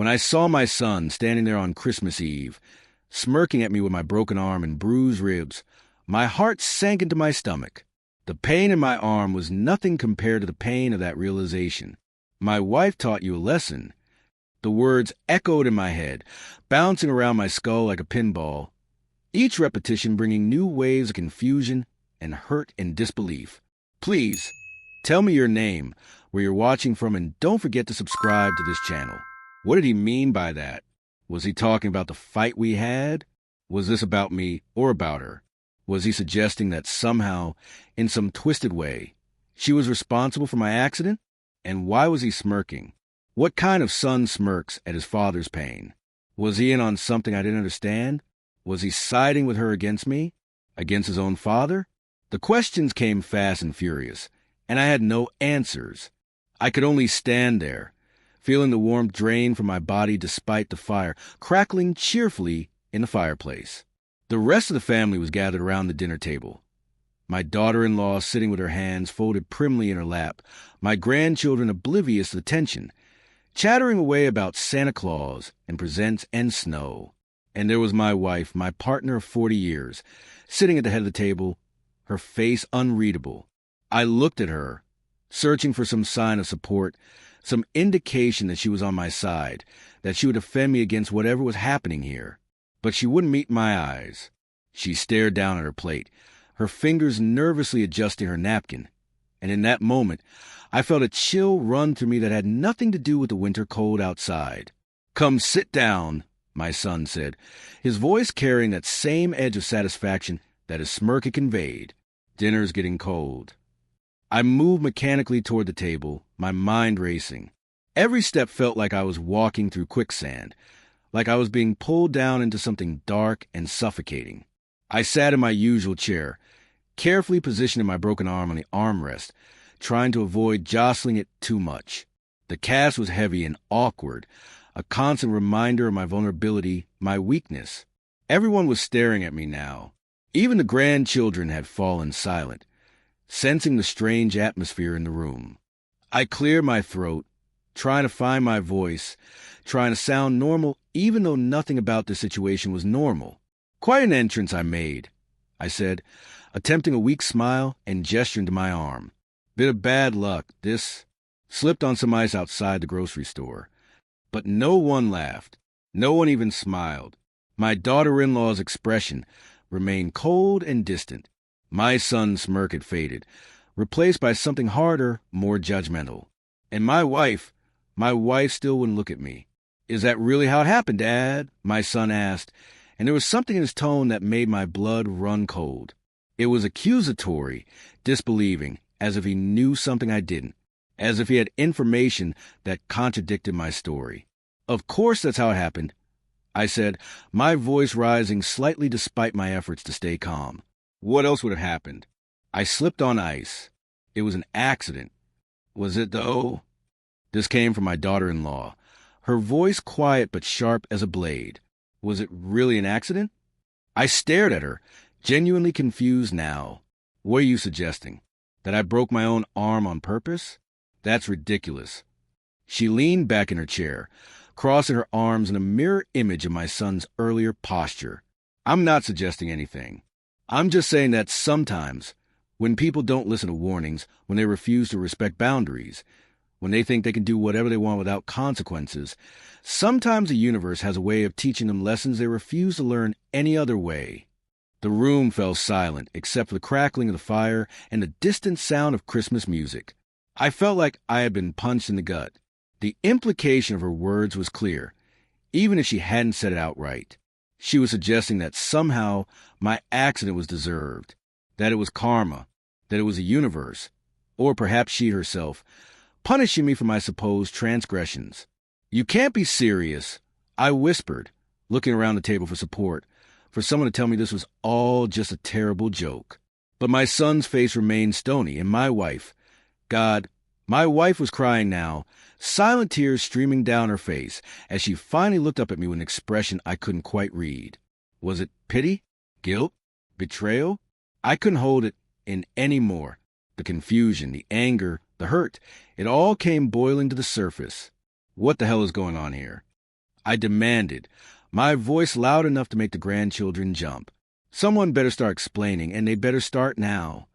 When I saw my son standing there on Christmas Eve, smirking at me with my broken arm and bruised ribs, my heart sank into my stomach. The pain in my arm was nothing compared to the pain of that realization. My wife taught you a lesson. The words echoed in my head, bouncing around my skull like a pinball, each repetition bringing new waves of confusion and hurt and disbelief. Please, tell me your name, where you're watching from, and don't forget to subscribe to this channel. What did he mean by that? Was he talking about the fight we had? Was this about me or about her? Was he suggesting that somehow, in some twisted way, she was responsible for my accident? And why was he smirking? What kind of son smirks at his father's pain? Was he in on something I didn't understand? Was he siding with her against me? Against his own father? The questions came fast and furious, and I had no answers. I could only stand there, feeling the warmth drain from my body despite the fire crackling cheerfully in the fireplace. The rest of the family was gathered around the dinner table. My daughter-in-law sitting with her hands folded primly in her lap, my grandchildren oblivious to the tension, chattering away about Santa Claus and presents and snow. And there was my wife, my partner of 40 years, sitting at the head of the table, her face unreadable. I looked at her, searching for some sign of support, some indication that she was on my side, that she would defend me against whatever was happening here. But she wouldn't meet my eyes. She stared down at her plate, her fingers nervously adjusting her napkin. And in that moment, I felt a chill run through me that had nothing to do with the winter cold outside. "Come sit down," my son said, his voice carrying that same edge of satisfaction that his smirk had conveyed. "Dinner's getting cold." I moved mechanically toward the table, my mind racing. Every step felt like I was walking through quicksand, like I was being pulled down into something dark and suffocating. I sat in my usual chair, carefully positioning my broken arm on the armrest, trying to avoid jostling it too much. The cast was heavy and awkward, a constant reminder of my vulnerability, my weakness. Everyone was staring at me now. Even the grandchildren had fallen silent, sensing the strange atmosphere in the room. I cleared my throat, trying to find my voice, trying to sound normal, even though nothing about the situation was normal. "Quite an entrance I made," I said, attempting a weak smile and gesturing to my arm. "Bit of bad luck, this." Slipped on some ice outside the grocery store. But no one laughed. No one even smiled. My daughter-in-law's expression remained cold and distant. My son's smirk had faded, replaced by something harder, more judgmental. And my wife still wouldn't look at me. "Is that really how it happened, Dad?" my son asked, and there was something in his tone that made my blood run cold. It was accusatory, disbelieving, as if he knew something I didn't, as if he had information that contradicted my story. "Of course that's how it happened," I said, my voice rising slightly despite my efforts to stay calm. "What else would have happened?" I slipped on ice. "It was an accident." "Was it, though?" This came from my daughter-in-law, her voice quiet but sharp as a blade. Was it really an accident? I stared at her, genuinely confused now. "What are you suggesting? That I broke my own arm on purpose? That's ridiculous." She leaned back in her chair, crossing her arms in a mirror image of my son's earlier posture. "I'm not suggesting anything. I'm just saying that sometimes, when people don't listen to warnings, when they refuse to respect boundaries, when they think they can do whatever they want without consequences, sometimes the universe has a way of teaching them lessons they refuse to learn any other way." The room fell silent, except for the crackling of the fire and the distant sound of Christmas music. I felt like I had been punched in the gut. The implication of her words was clear, even if she hadn't said it outright. She was suggesting that somehow my accident was deserved, that it was karma, that it was the universe, or perhaps she herself, punishing me for my supposed transgressions. "You can't be serious," I whispered, looking around the table for support, for someone to tell me this was all just a terrible joke. But my son's face remained stony, and my wife was crying now, silent tears streaming down her face, as she finally looked up at me with an expression I couldn't quite read. Was it pity? Guilt? Betrayal? I couldn't hold it in any more. The confusion, the anger, the hurt, it all came boiling to the surface. What the hell is going on here? I demanded, my voice loud enough to make the grandchildren jump. Someone better start explaining, and they better start now.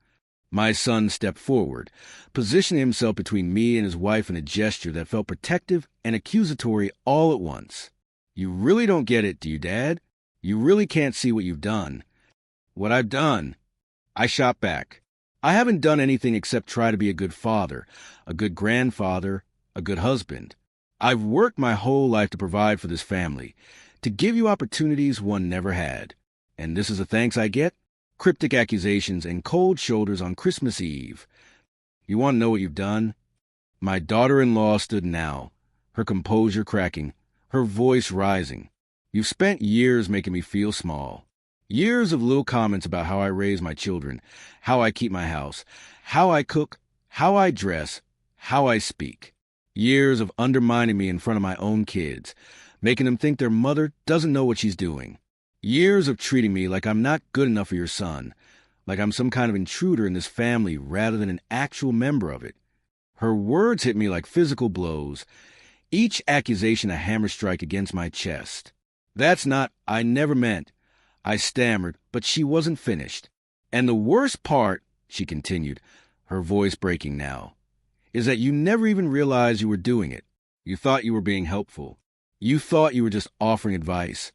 My son stepped forward, positioning himself between me and his wife in a gesture that felt protective and accusatory all at once. You really don't get it, do you, Dad? You really can't see what you've done. What I've done? I shot back. I haven't done anything except try to be a good father, a good grandfather, a good husband. I've worked my whole life to provide for this family, to give you opportunities one never had. And this is the thanks I get? Cryptic accusations and cold shoulders on Christmas Eve. You want to know what you've done? My daughter-in-law stood now, her composure cracking, her voice rising. You've spent years making me feel small. Years of little comments about how I raise my children, how I keep my house, how I cook, how I dress, how I speak. Years of undermining me in front of my own kids, making them think their mother doesn't know what she's doing. Years of treating me like I'm not good enough for your son, like I'm some kind of intruder in this family rather than an actual member of it. Her words hit me like physical blows, each accusation a hammer strike against my chest. That's not, I never meant. I stammered, but she wasn't finished. And the worst part, she continued, her voice breaking now, is that you never even realized you were doing it. You thought you were being helpful. You thought you were just offering advice,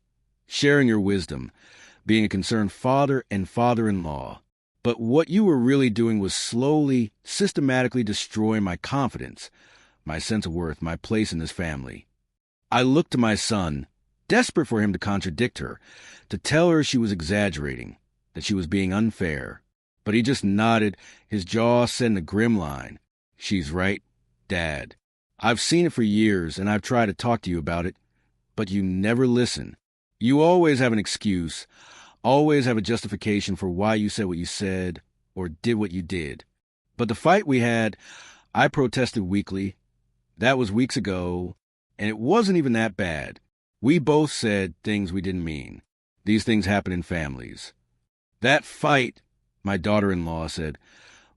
sharing your wisdom, being a concerned father and father-in-law. But what you were really doing was slowly, systematically destroying my confidence, my sense of worth, my place in this family. I looked to my son, desperate for him to contradict her, to tell her she was exaggerating, that she was being unfair. But he just nodded, his jaw set in a grim line. She's right, Dad. I've seen it for years, and I've tried to talk to you about it, but you never listen. You always have an excuse, always have a justification for why you said what you said or did what you did. But the fight we had, I protested weekly. That was weeks ago, and it wasn't even that bad. We both said things we didn't mean. These things happen in families. That fight, my daughter-in-law said,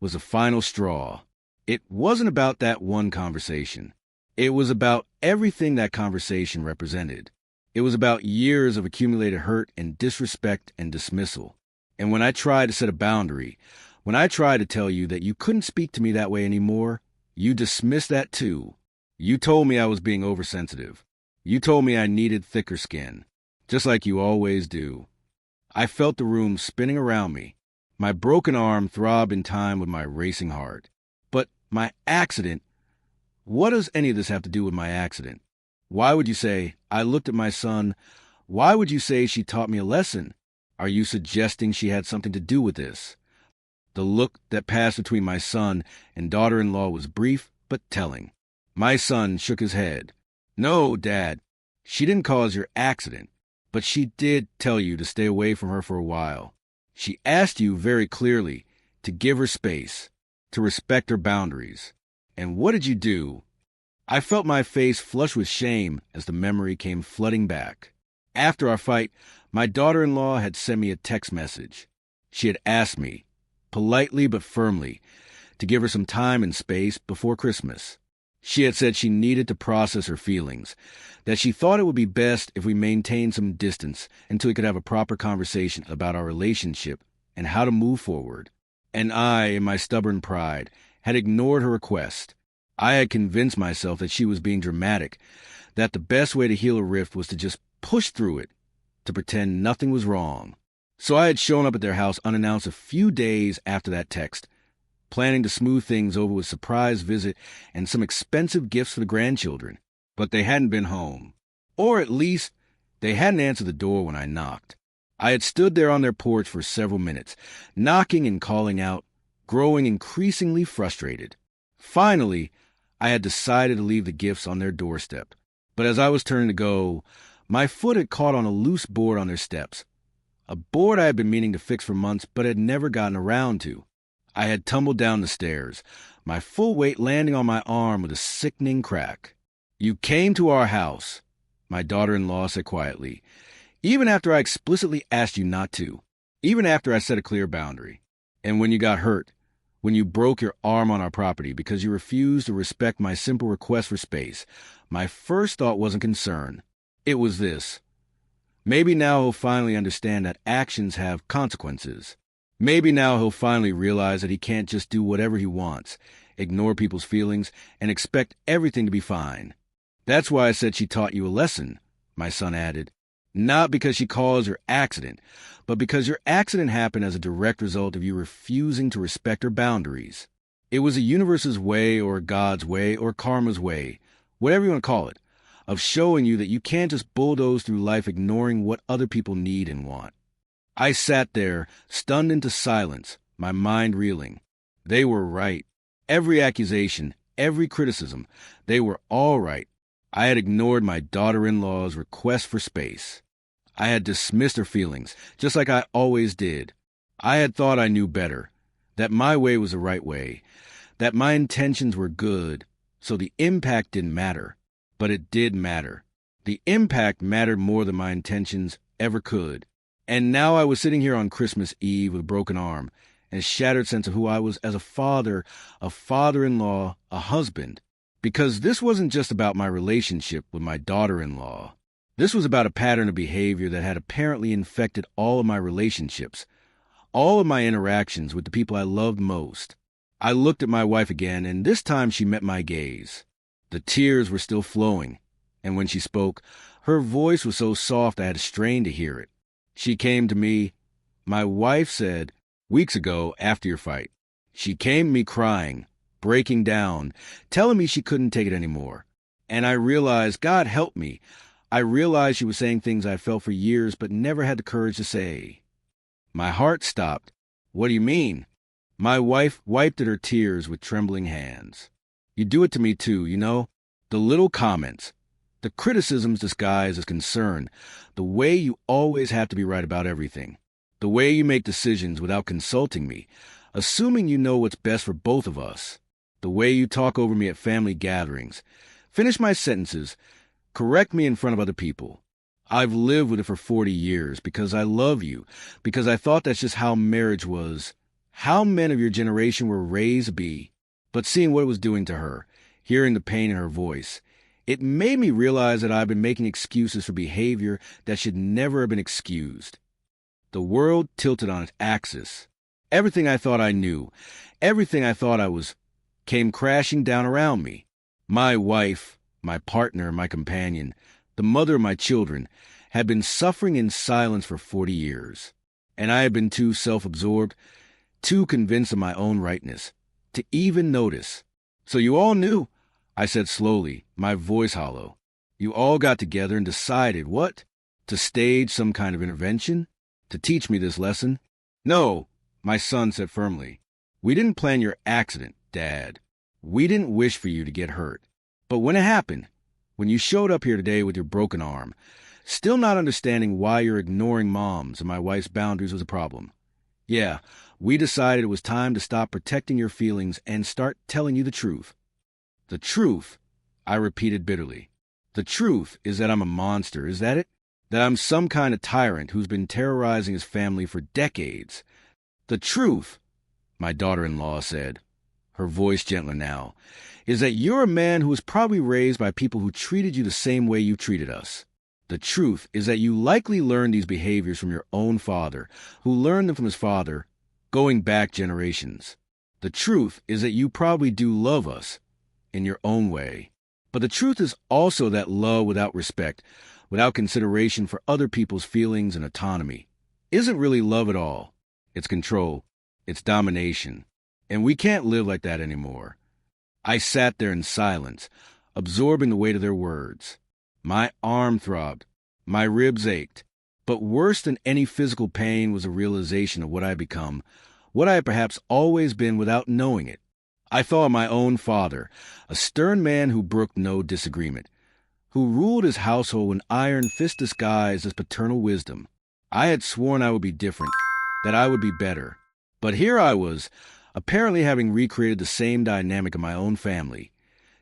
was the final straw. It wasn't about that one conversation. It was about everything that conversation represented. It was about years of accumulated hurt and disrespect and dismissal. And when I tried to set a boundary, when I tried to tell you that you couldn't speak to me that way anymore, you dismissed that too. You told me I was being oversensitive. You told me I needed thicker skin, just like you always do. I felt the room spinning around me. My broken arm throbbed in time with my racing heart. But my accident, what does any of this have to do with my accident? Why would you say, I looked at my son? Why would you say she taught me a lesson? Are you suggesting she had something to do with this? The look that passed between my son and daughter-in-law was brief but telling. My son shook his head. No, Dad, she didn't cause your accident, but she did tell you to stay away from her for a while. She asked you very clearly to give her space, to respect her boundaries. And what did you do? I felt my face flush with shame as the memory came flooding back. After our fight, my daughter-in-law had sent me a text message. She had asked me, politely but firmly, to give her some time and space before Christmas. She had said she needed to process her feelings, that she thought it would be best if we maintained some distance until we could have a proper conversation about our relationship and how to move forward. And I, in my stubborn pride, had ignored her request. I had convinced myself that she was being dramatic, that the best way to heal a rift was to just push through it, to pretend nothing was wrong. So I had shown up at their house unannounced a few days after that text, planning to smooth things over with a surprise visit and some expensive gifts for the grandchildren. But they hadn't been home. Or at least, they hadn't answered the door when I knocked. I had stood there on their porch for several minutes, knocking and calling out, growing increasingly frustrated. Finally, I had decided to leave the gifts on their doorstep. But as I was turning to go, my foot had caught on a loose board on their steps. A board I had been meaning to fix for months but had never gotten around to. I had tumbled down the stairs, my full weight landing on my arm with a sickening crack. You came to our house, my daughter-in-law said quietly, even after I explicitly asked you not to, even after I set a clear boundary. And when you got hurt, when you broke your arm on our property because you refused to respect my simple request for space, my first thought wasn't concern. It was this. Maybe now he'll finally understand that actions have consequences. Maybe now he'll finally realize that he can't just do whatever he wants, ignore people's feelings, and expect everything to be fine. That's why I said she taught you a lesson, my son added. Not because she caused your accident, but because your accident happened as a direct result of you refusing to respect her boundaries. It was the universe's way, or God's way, or karma's way, whatever you want to call it, of showing you that you can't just bulldoze through life ignoring what other people need and want. I sat there, stunned into silence, my mind reeling. They were right. Every accusation, every criticism, they were all right. I had ignored my daughter-in-law's request for space. I had dismissed her feelings, just like I always did. I had thought I knew better, that my way was the right way, that my intentions were good, so the impact didn't matter. But it did matter. The impact mattered more than my intentions ever could. And now I was sitting here on Christmas Eve with a broken arm and a shattered sense of who I was as a father, a father-in-law, a husband. Because this wasn't just about my relationship with my daughter-in-law. This was about a pattern of behavior that had apparently infected all of my relationships, all of my interactions with the people I loved most. I looked at my wife again, and this time she met my gaze. The tears were still flowing, and when she spoke, her voice was so soft I had to strain to hear it. She came to me. My wife said, weeks ago, after your fight, she came to me crying, breaking down, telling me she couldn't take it anymore. And I realized, God help me, I realized she was saying things I felt for years but never had the courage to say. My heart stopped. What do you mean? My wife wiped at her tears with trembling hands. You do it to me too, you know? The little comments, the criticisms disguised as concern, the way you always have to be right about everything, the way you make decisions without consulting me, assuming you know what's best for both of us, the way you talk over me at family gatherings, finish my sentences, correct me in front of other people. I've lived with it for 40 years because I love you, because I thought that's just how marriage was, how men of your generation were raised to be. But seeing what it was doing to her, hearing the pain in her voice, it made me realize that I've been making excuses for behavior that should never have been excused. The world tilted on its axis. Everything I thought I knew, everything I thought I was, came crashing down around me. My wife, my partner, my companion, the mother of my children, had been suffering in silence for 40 years. And I had been too self-absorbed, too convinced of my own rightness, to even notice. So you all knew, I said slowly, my voice hollow. You all got together and decided what? To stage some kind of intervention? To teach me this lesson? No, my son said firmly. We didn't plan your accident, Dad. We didn't wish for you to get hurt. But when it happened, when you showed up here today with your broken arm, still not understanding why you're ignoring Mom's and my wife's boundaries was a problem. Yeah, we decided it was time to stop protecting your feelings and start telling you the truth. The truth, I repeated bitterly. The truth is that I'm a monster, is that it? That I'm some kind of tyrant who's been terrorizing his family for decades. The truth, my daughter-in-law said, her voice gentler now, is that you're a man who was probably raised by people who treated you the same way you treated us. The truth is that you likely learned these behaviors from your own father, who learned them from his father, going back generations. The truth is that you probably do love us, in your own way. But the truth is also that love without respect, without consideration for other people's feelings and autonomy, isn't really love at all. It's control. It's domination. And we can't live like that anymore. I sat there in silence, absorbing the weight of their words. My arm throbbed. My ribs ached. But worse than any physical pain was a realization of what I had become, what I had perhaps always been without knowing it. I thought of my own father, a stern man who brooked no disagreement, who ruled his household with iron fist disguised as paternal wisdom. I had sworn I would be different, that I would be better. But here I was, apparently having recreated the same dynamic in my own family,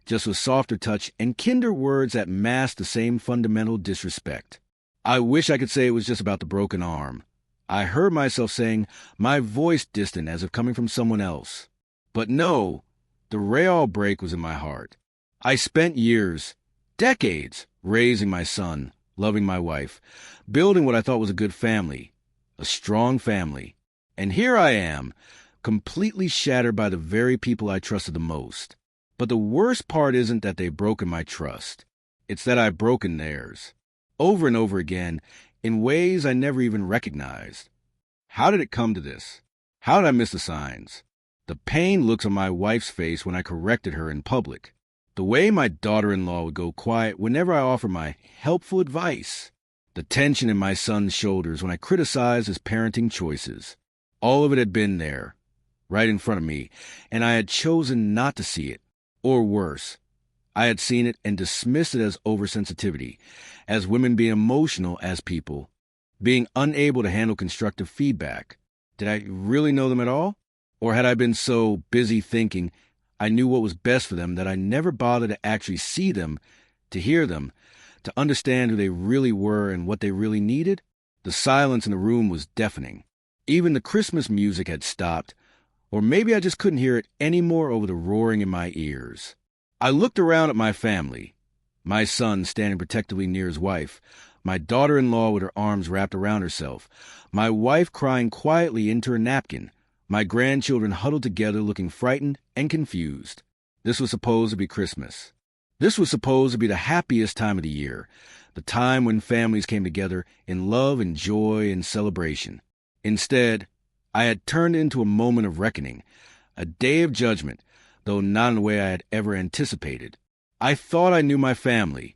just with softer touch and kinder words that masked the same fundamental disrespect. I wish I could say it was just about the broken arm. I heard myself saying, my voice distant as if coming from someone else. But no, the real break was in my heart. I spent years, decades, raising my son, loving my wife, building what I thought was a good family, a strong family. And here I am, completely shattered by the very people I trusted the most. But the worst part isn't that they've broken my trust. It's that I've broken theirs, over and over again, in ways I never even recognized. How did it come to this? How did I miss the signs? The pained looks on my wife's face when I corrected her in public. The way my daughter-in-law would go quiet whenever I offered my helpful advice. The tension in my son's shoulders when I criticized his parenting choices. All of it had been there, right in front of me, and I had chosen not to see it. Or worse, I had seen it and dismissed it as oversensitivity, as women being emotional as people, being unable to handle constructive feedback. Did I really know them at all? Or had I been so busy thinking I knew what was best for them that I never bothered to actually see them, to hear them, to understand who they really were and what they really needed? The silence in the room was deafening. Even the Christmas music had stopped, or maybe I just couldn't hear it anymore over the roaring in my ears. I looked around at my family, my son standing protectively near his wife, my daughter-in-law with her arms wrapped around herself, my wife crying quietly into her napkin, my grandchildren huddled together looking frightened and confused. This was supposed to be Christmas. This was supposed to be the happiest time of the year, the time when families came together in love and joy and celebration. Instead, I had turned into a moment of reckoning, a day of judgment, though not in the way I had ever anticipated. I thought I knew my family.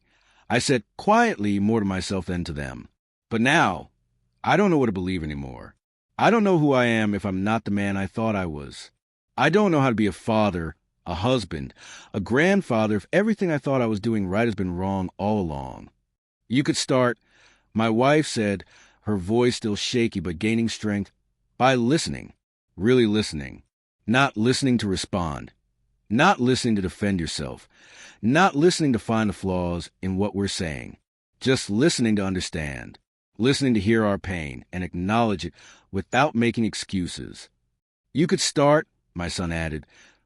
I said quietly more to myself than to them. But now, I don't know what to believe anymore. I don't know who I am if I'm not the man I thought I was. I don't know how to be a father, a husband, a grandfather if everything I thought I was doing right has been wrong all along. You could start, my wife said, her voice still shaky but gaining strength, by listening, really listening, not listening to respond, not listening to defend yourself, not listening to find the flaws in what we're saying, just listening to understand, listening to hear our pain and acknowledge it without making excuses. You could start, my son added,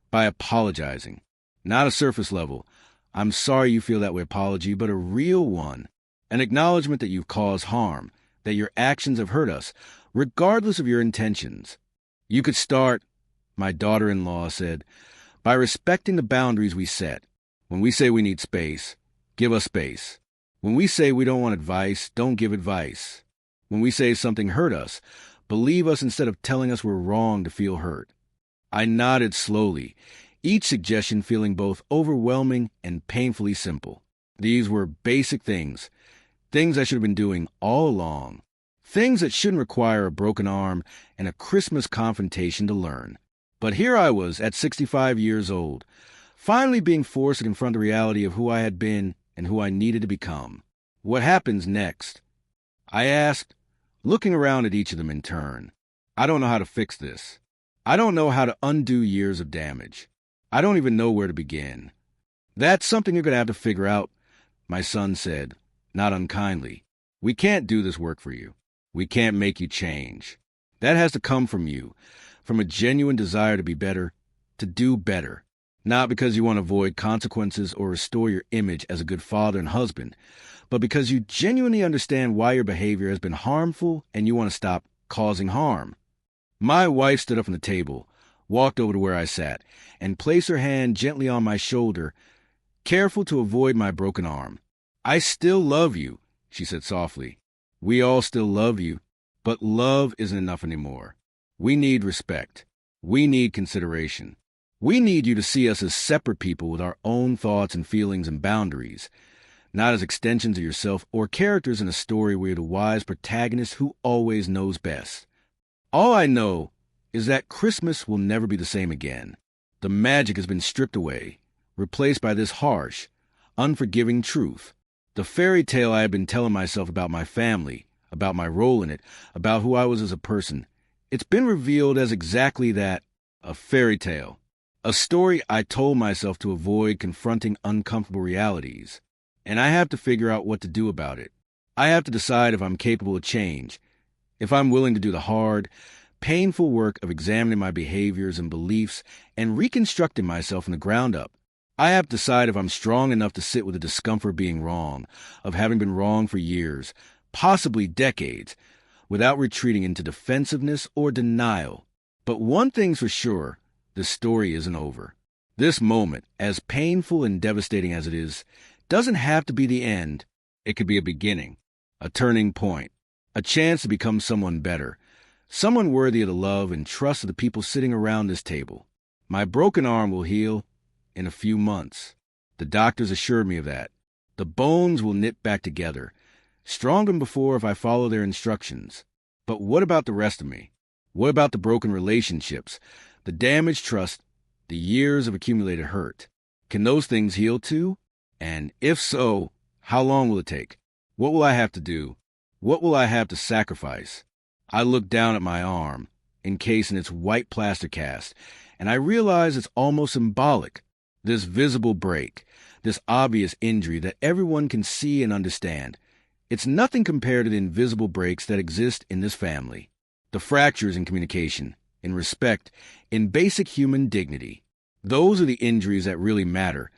by apologizing. Not a surface level, I'm sorry you feel that way apology, but a real one. An acknowledgement that you've caused harm, that your actions have hurt us, regardless of your intentions. You could start, my daughter-in-law said, by respecting the boundaries we set. When we say we need space, give us space. When we say we don't want advice, don't give advice. When we say something hurt us, believe us instead of telling us we're wrong to feel hurt. I nodded slowly, each suggestion feeling both overwhelming and painfully simple. These were basic things I should have been doing all along, things that shouldn't require a broken arm and a Christmas confrontation to learn. But here I was at 65 years old, finally being forced to confront the reality of who I had been and who I needed to become. What happens next? I asked, looking around at each of them in turn. I don't know how to fix this. I don't know how to undo years of damage. I don't even know where to begin. That's something you're going to have to figure out, my son said, not unkindly. We can't do this work for you. We can't make you change. That has to come from you, from a genuine desire to be better, to do better. Not because you want to avoid consequences or restore your image as a good father and husband, but because you genuinely understand why your behavior has been harmful and you want to stop causing harm. My wife stood up from the table, walked over to where I sat, and placed her hand gently on my shoulder, careful to avoid my broken arm. I still love you, she said softly. We all still love you, but love isn't enough anymore. We need respect. We need consideration. We need you to see us as separate people with our own thoughts and feelings and boundaries, not as extensions of yourself or characters in a story where you're the wise protagonist who always knows best. All I know is that Christmas will never be the same again. The magic has been stripped away, replaced by this harsh, unforgiving truth. The fairy tale I had been telling myself about my family, about my role in it, about who I was as a person, it's been revealed as exactly that, a fairy tale. A story I told myself to avoid confronting uncomfortable realities. And I have to figure out what to do about it. I have to decide if I'm capable of change, if I'm willing to do the hard, painful work of examining my behaviors and beliefs and reconstructing myself from the ground up. I have to decide if I'm strong enough to sit with the discomfort of being wrong, of having been wrong for years, possibly decades, without retreating into defensiveness or denial. But one thing's for sure, the story isn't over. This moment, as painful and devastating as it is, doesn't have to be the end. It could be a beginning, a turning point, a chance to become someone better, someone worthy of the love and trust of the people sitting around this table. My broken arm will heal in a few months. The doctors assured me of that. The bones will knit back together, stronger than before if I follow their instructions. But what about the rest of me? What about the broken relationships, the damaged trust, the years of accumulated hurt? Can those things heal too? And if so, how long will it take? What will I have to do? What will I have to sacrifice? I look down at my arm, encased in its white plaster cast, and I realize it's almost symbolic. This visible break, this obvious injury that everyone can see and understand. It's nothing compared to the invisible breaks that exist in this family. The fractures in communication, in respect, in basic human dignity. Those are the injuries that really matter.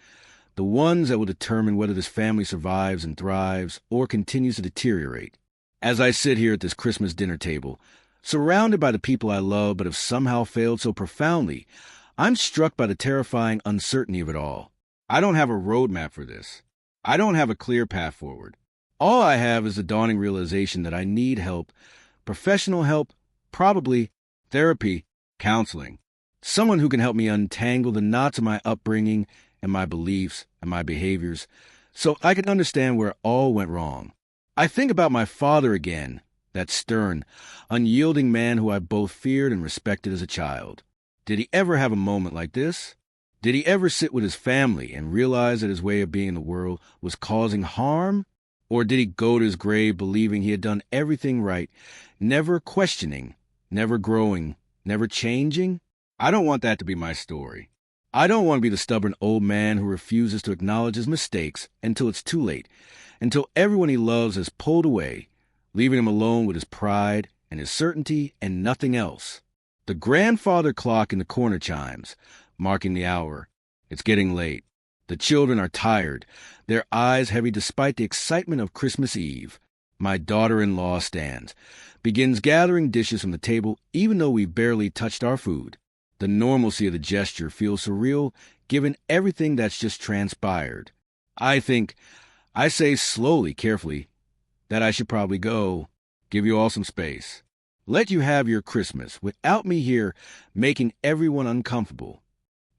The ones that will determine whether this family survives and thrives or continues to deteriorate. As I sit here at this Christmas dinner table, surrounded by the people I love but have somehow failed so profoundly, I'm struck by the terrifying uncertainty of it all. I don't have a roadmap for this. I don't have a clear path forward. All I have is the dawning realization that I need help, professional help, probably therapy, counseling. Someone who can help me untangle the knots of my upbringing and my beliefs and my behaviors so I can understand where it all went wrong. I think about my father again, that stern, unyielding man who I both feared and respected as a child. Did he ever have a moment like this? Did he ever sit with his family and realize that his way of being in the world was causing harm? Or did he go to his grave believing he had done everything right, never questioning, never growing, never changing? I don't want that to be my story. I don't want to be the stubborn old man who refuses to acknowledge his mistakes until it's too late, until everyone he loves has pulled away, leaving him alone with his pride and his certainty and nothing else. The grandfather clock in the corner chimes, marking the hour. It's getting late. The children are tired, their eyes heavy despite the excitement of Christmas Eve. My daughter-in-law stands, begins gathering dishes from the table even though we barely touched our food. The normalcy of the gesture feels surreal given everything that's just transpired. I say slowly, carefully, that I should probably go, give you all some space. Let you have your Christmas without me here making everyone uncomfortable.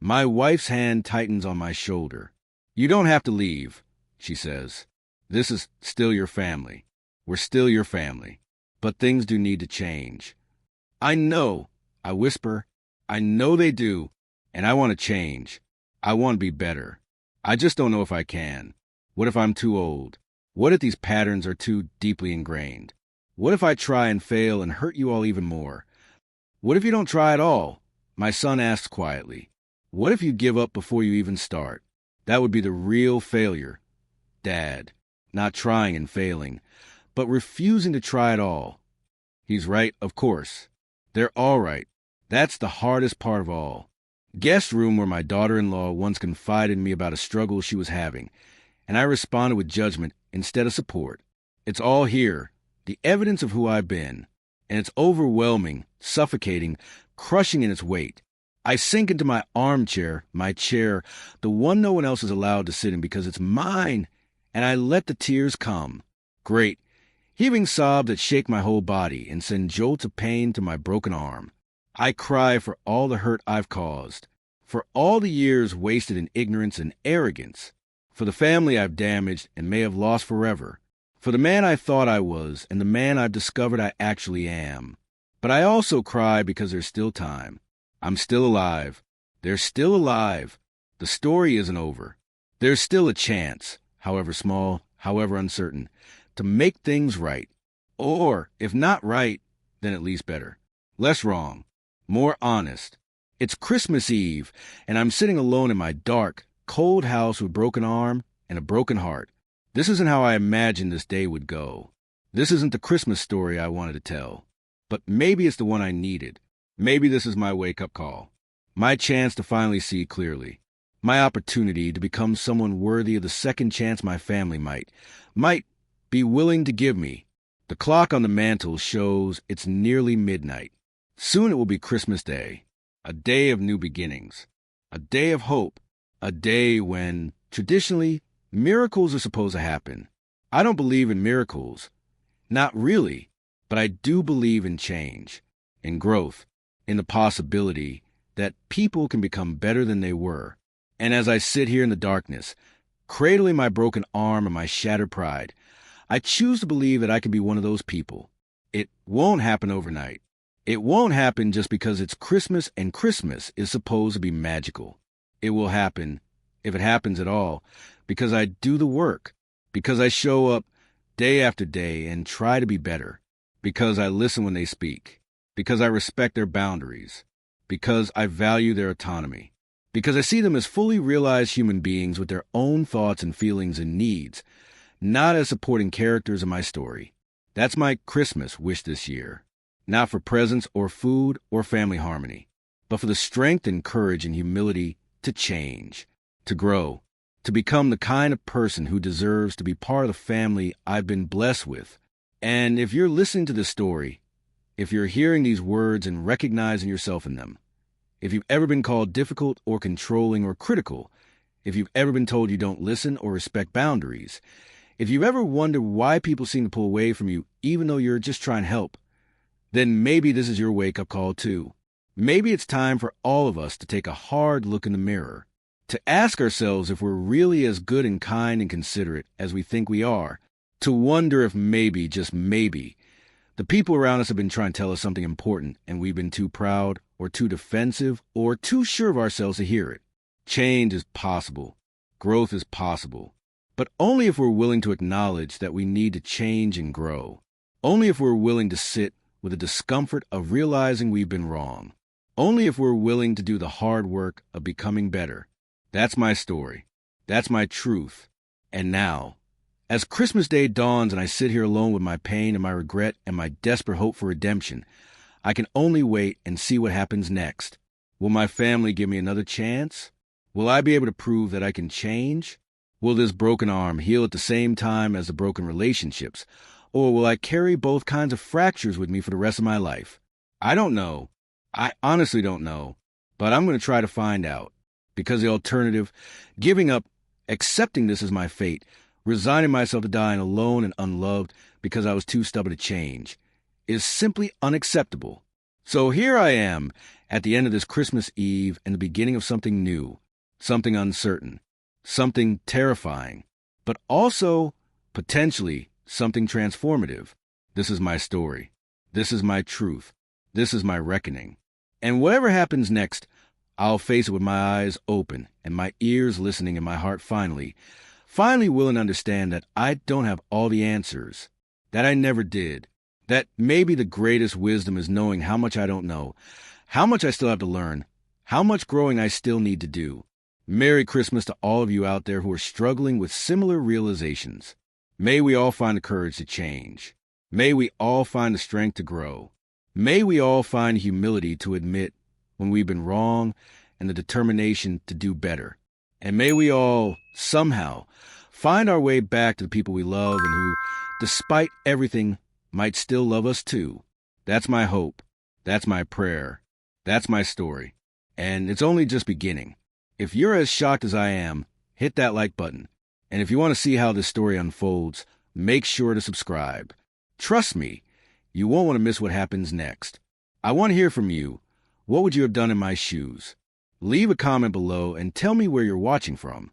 My wife's hand tightens on my shoulder. You don't have to leave, she says. This is still your family. We're still your family. But things do need to change. I know, I whisper. I know they do, and I want to change. I want to be better. I just don't know if I can. What if I'm too old? What if these patterns are too deeply ingrained? What if I try and fail and hurt you all even more? What if you don't try at all? My son asks quietly. What if you give up before you even start? That would be the real failure. Dad, not trying and failing, but refusing to try at all. He's right, of course. They're all right. That's the hardest part of all. Guest room where my daughter-in-law once confided in me about a struggle she was having, and I responded with judgment instead of support. It's all here, the evidence of who I've been, and it's overwhelming, suffocating, crushing in its weight. I sink into my armchair, my chair, the one no one else is allowed to sit in because it's mine, and I let the tears come. Great, heaving sobs that shake my whole body and send jolts of pain to my broken arm. I cry for all the hurt I've caused, for all the years wasted in ignorance and arrogance, for the family I've damaged and may have lost forever, for the man I thought I was and the man I've discovered I actually am. But I also cry because there's still time. I'm still alive. They're still alive. The story isn't over. There's still a chance, however small, however uncertain, to make things right. Or, if not right, then at least better. Less wrong. More honest. It's Christmas Eve, and I'm sitting alone in my dark, cold house with a broken arm and a broken heart. This isn't how I imagined this day would go. This isn't the Christmas story I wanted to tell. But maybe it's the one I needed. Maybe this is my wake-up call. My chance to finally see clearly. My opportunity to become someone worthy of the second chance my family might be willing to give me. The clock on the mantel shows it's nearly midnight. Soon it will be Christmas Day, a day of new beginnings, a day of hope, a day when, traditionally, miracles are supposed to happen. I don't believe in miracles. Not really, but I do believe in change, in growth, in the possibility that people can become better than they were. And as I sit here in the darkness, cradling my broken arm and my shattered pride, I choose to believe that I can be one of those people. It won't happen overnight. It won't happen just because it's Christmas and Christmas is supposed to be magical. It will happen, if it happens at all, because I do the work, because I show up day after day and try to be better, because I listen when they speak, because I respect their boundaries, because I value their autonomy, because I see them as fully realized human beings with their own thoughts and feelings and needs, not as supporting characters in my story. That's my Christmas wish this year. Not for presents or food or family harmony, but for the strength and courage and humility to change, to grow, to become the kind of person who deserves to be part of the family I've been blessed with. And if you're listening to this story, if you're hearing these words and recognizing yourself in them, if you've ever been called difficult or controlling or critical, if you've ever been told you don't listen or respect boundaries, if you've ever wondered why people seem to pull away from you even though you're just trying to help, then maybe this is your wake-up call too. Maybe it's time for all of us to take a hard look in the mirror, to ask ourselves if we're really as good and kind and considerate as we think we are, to wonder if maybe, just maybe, the people around us have been trying to tell us something important and we've been too proud or too defensive or too sure of ourselves to hear it. Change is possible. Growth is possible. But only if we're willing to acknowledge that we need to change and grow. Only if we're willing to sit with the discomfort of realizing we've been wrong. Only if we're willing to do the hard work of becoming better. That's my story. That's my truth. And now, as Christmas Day dawns and I sit here alone with my pain and my regret and my desperate hope for redemption, I can only wait and see what happens next. Will my family give me another chance? Will I be able to prove that I can change? Will this broken arm heal at the same time as the broken relationships? Or will I carry both kinds of fractures with me for the rest of my life? I don't know. I honestly don't know. But I'm going to try to find out. Because the alternative, giving up, accepting this as my fate, resigning myself to dying alone and unloved because I was too stubborn to change, is simply unacceptable. So here I am, at the end of this Christmas Eve and the beginning of something new, something uncertain, something terrifying, but also, potentially, something transformative. This is my story. This is my truth. This is my reckoning. And whatever happens next, I'll face it with my eyes open and my ears listening and my heart finally willing to understand that I don't have all the answers, that I never did, that maybe the greatest wisdom is knowing how much I don't know, how much I still have to learn, how much growing I still need to do. Merry Christmas to all of you out there who are struggling with similar realizations. May we all find the courage to change. May we all find the strength to grow. May we all find humility to admit when we've been wrong and the determination to do better. And may we all, somehow, find our way back to the people we love and who, despite everything, might still love us too. That's my hope. That's my prayer. That's my story. And it's only just beginning. If you're as shocked as I am, hit that like button. And if you want to see how this story unfolds, make sure to subscribe. Trust me, you won't want to miss what happens next. I want to hear from you. What would you have done in my shoes? Leave a comment below and tell me where you're watching from.